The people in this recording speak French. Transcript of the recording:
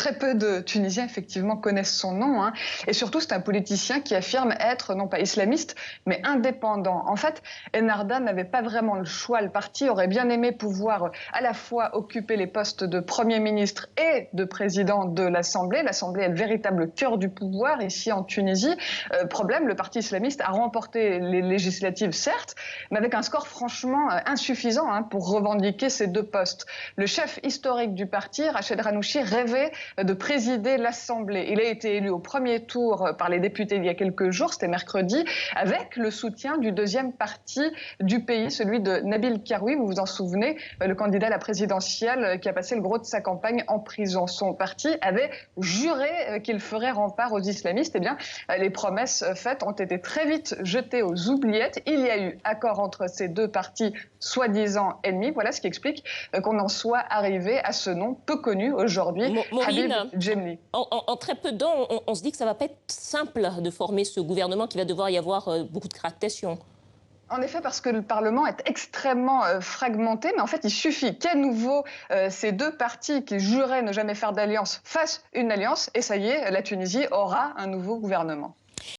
très peu de Tunisiens, effectivement, connaissent son nom. Et surtout, c'est un politicien qui affirme être, non pas islamiste, mais indépendant. En fait, Ennahdha n'avait pas vraiment le choix. Le parti aurait bien aimé pouvoir à la fois occuper les postes de Premier ministre et de président de l'Assemblée. L'Assemblée est le véritable cœur du pouvoir ici en Tunisie. Problème, le parti islamiste a remporté les législatives, certes, mais avec un score franchement insuffisant pour revendiquer ces deux postes. Le chef historique du parti, Rached Ghannouchi, rêvait de présider l'Assemblée. Il a été élu au premier tour par les députés il y a quelques jours, c'était mercredi, avec le soutien du deuxième parti du pays, celui de Nabil Karoui, vous vous en souvenez, le candidat à la présidentielle qui a passé le gros de sa campagne en prison. Son parti avait juré qu'il ferait rempart aux islamistes. Eh bien, les promesses faites ont été très vite jetées aux oubliettes. Il y a eu accord entre ces deux partis soi-disant ennemis. Voilà ce qui explique qu'on en soit arrivé à ce nom peu connu aujourd'hui, Habib Djemli. En très peu de temps, on se dit que ça ne va pas être simple de former ce gouvernement, qu'il va devoir y avoir beaucoup de tractations. En effet, parce que le Parlement est extrêmement fragmenté, mais en fait, il suffit qu'à nouveau ces deux partis qui juraient ne jamais faire d'alliance fassent une alliance, et ça y est, la Tunisie aura un nouveau gouvernement.